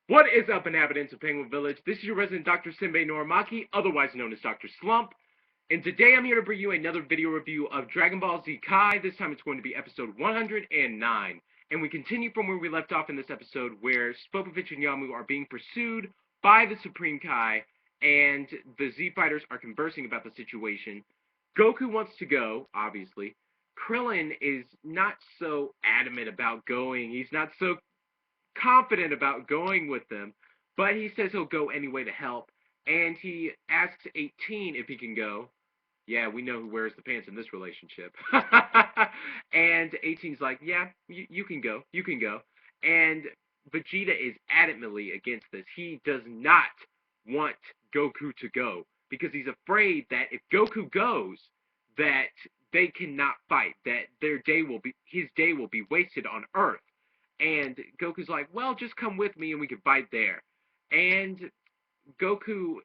What is up, inhabitants of Penguin Village? This is your resident Dr. Senbei Norimaki, otherwise known as Dr. Slump, and today I'm here to bring you another video review of Dragon Ball Z Kai. This time it's going to be episode 109, and we continue from where we left off in this episode, where Spopovich and Yamu are being pursued by the Supreme Kai, and the Z Fighters are conversing about the situation. Goku wants to go, obviously. Krillin is not so adamant about going. He's not so confident about going with them, but he says he'll go anyway to help, and he asks 18 if he can go. Yeah, we know who wears the pants in this relationship. And 18's like, yeah, you can go, you can go. And Vegeta is adamantly against this. He does not want Goku to go because he's afraid that if Goku goes, that they cannot fight, that his day will be wasted on Earth. And Goku's like, well, just come with me and we can fight there. And Goku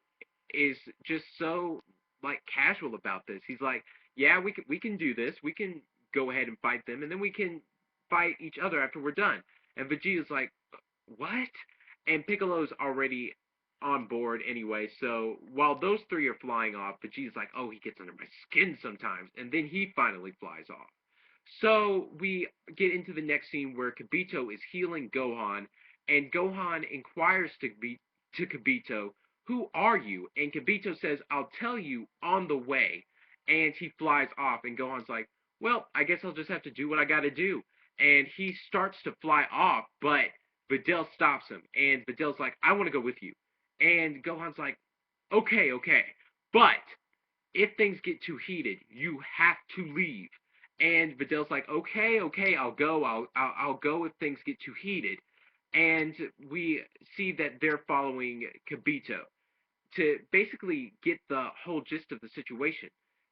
is just so like casual about this. He's like, yeah, we can do this. We can go ahead and fight them, and then we can fight each other after we're done. And Vegeta's like, what? And Piccolo's already on board anyway. So while those three are flying off, Vegeta's like, oh, he gets under my skin sometimes, and then he finally flies off. So we get into the next scene where Kibito is healing Gohan, and Gohan inquires to Kibito, who are you? And Kibito says, I'll tell you on the way. And he flies off, and Gohan's like, well, I guess I'll just have to do what I gotta do. And he starts to fly off, but Videl stops him, and Videl's like, I want to go with you. And Gohan's like, okay, okay, but if things get too heated, you have to leave. And Videl's like, okay, okay, I'll go. I'll go if things get too heated. And we see that they're following Kibito to basically get the whole gist of the situation.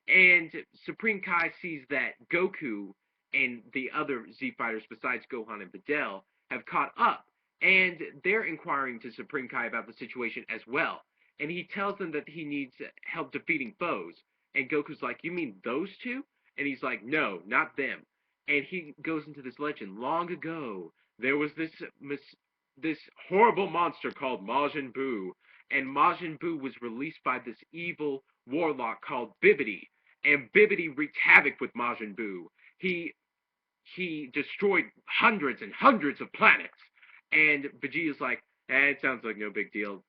And Supreme Kai sees that Goku and the other Z fighters besides Gohan and Videl have caught up, and they're inquiring to Supreme Kai about the situation as well. And he tells them that he needs help defeating foes. And Goku's like, you mean those two? And he's like, no, not them. And he goes into this legend. Long ago, there was this horrible monster called Majin Buu, and Majin Buu was released by this evil warlock called Bibidi, and Bibidi wreaked havoc with Majin Buu. He destroyed hundreds and hundreds of planets, and Vegeta's like, it sounds like no big deal.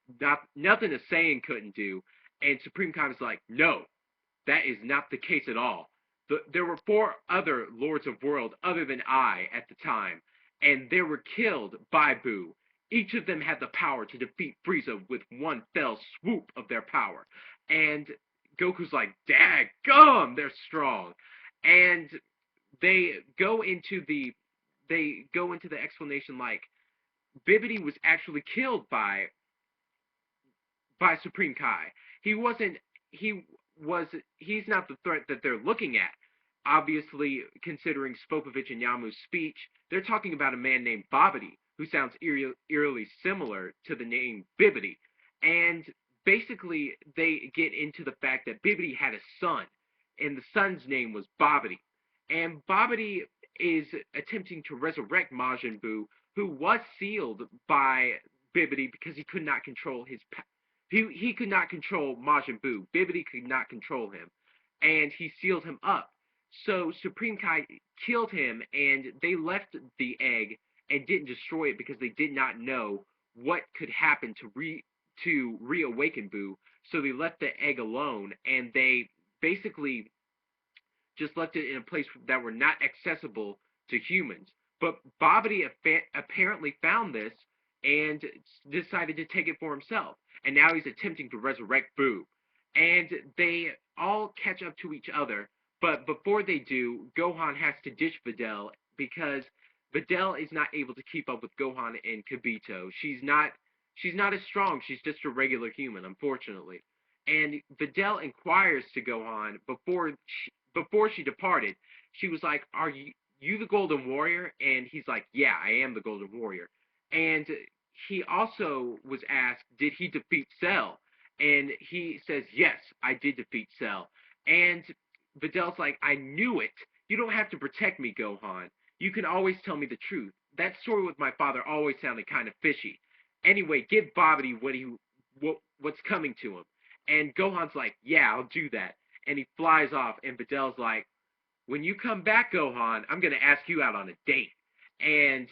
Nothing a Saiyan couldn't do. And Supreme Kai was like, no, that is not the case at all. There were 4 other Lords of World other than I at the time, and they were killed by Buu. Each of them had the power to defeat Frieza with one fell swoop of their power. And Goku's like, daggum, they're strong. And they go into the explanation like Bibidi was actually killed by Supreme Kai. He's not the threat that they're looking at. Obviously, considering Spopovich and Yamu's speech, they're talking about a man named Babidi, who sounds eerily similar to the name Bibidi. And basically, they get into the fact that Bibidi had a son, and the son's name was Babidi. And Babidi is attempting to resurrect Majin Buu, who was sealed by Bibidi because he could not control he could not control Majin Buu. Bibidi could not control him, and he sealed him up. So Supreme Kai killed him, and they left the egg and didn't destroy it because they did not know what could happen to reawaken Buu. So they left the egg alone, and they basically just left it in a place that were not accessible to humans. But Babidi apparently found this and decided to take it for himself. And now he's attempting to resurrect Buu. And they all catch up to each other. But before they do, Gohan has to ditch Videl because Videl is not able to keep up with Gohan and Kibito. She's not as strong. She's just a regular human, unfortunately. And Videl inquires to Gohan before she departed. She was like, "Are you the Golden Warrior?" And he's like, "Yeah, I am the Golden Warrior." And he also was asked, "Did he defeat Cell?" And he says, "Yes, I did defeat Cell." And Videl's like, "I knew it. You don't have to protect me, Gohan. You can always tell me the truth. That story with my father always sounded kind of fishy." Anyway, give Babidi what's coming to him. And Gohan's like, yeah, I'll do that. And he flies off, and Videl's like, when you come back, Gohan, I'm gonna ask you out on a date. And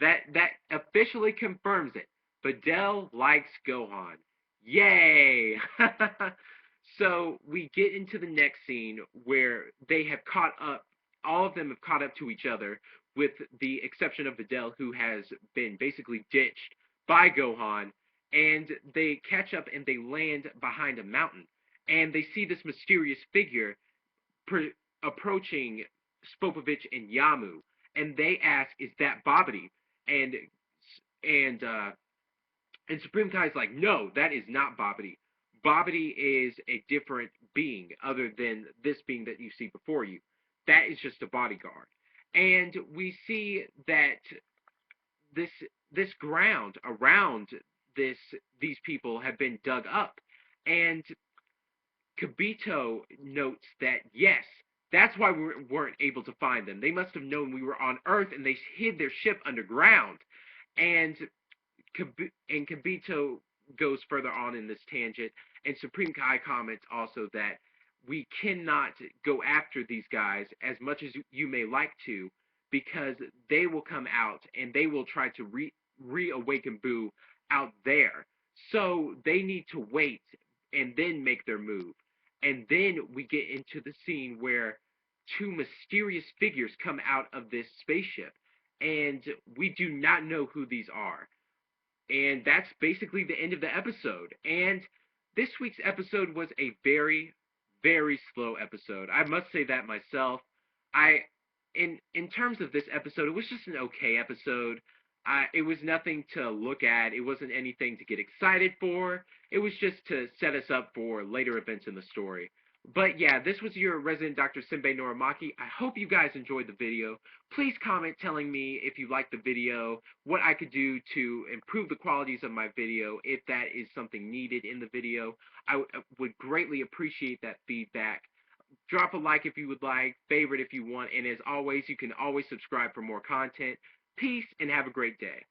that officially confirms it. Videl likes Gohan. Yay! So we get into the next scene where they have caught up. All of them have caught up to each other, with the exception of Videl, who has been basically ditched by Gohan. And they catch up and they land behind a mountain. And they see this mysterious figure approaching Spopovich and Yamu, and they ask, "Is that Babidi?" And and uh, and Supreme Kai is like, "No, that is not Babidi. Babidi is a different being other than this being that you see before you. That is just a bodyguard." And we see that this this ground around these people have been dug up, and Kibito notes that, yes, that's why we weren't able to find them. They must have known we were on Earth, and they hid their ship underground. And Kibito goes further on in this tangent, and Supreme Kai comments also that we cannot go after these guys as much as you may like to, because they will come out and they will try to reawaken Buu out there. So they need to wait and then make their move. And then we get into the scene where two mysterious figures come out of this spaceship, and we do not know who these are. And that's basically the end of the episode. And this week's episode was a very, very slow episode. I must say that myself. In terms of this episode, it was just an okay episode. It was nothing to look at. It wasn't anything to get excited for. It was just to set us up for later events in the story. But yeah, this was your resident Dr. Senbei Norimaki. I hope you guys enjoyed the video. Please comment telling me if you liked the video, what I could do to improve the qualities of my video, if that is something needed in the video. I would greatly appreciate that feedback. Drop a like if you would like, favorite if you want, and as always, you can always subscribe for more content. Peace, and have a great day.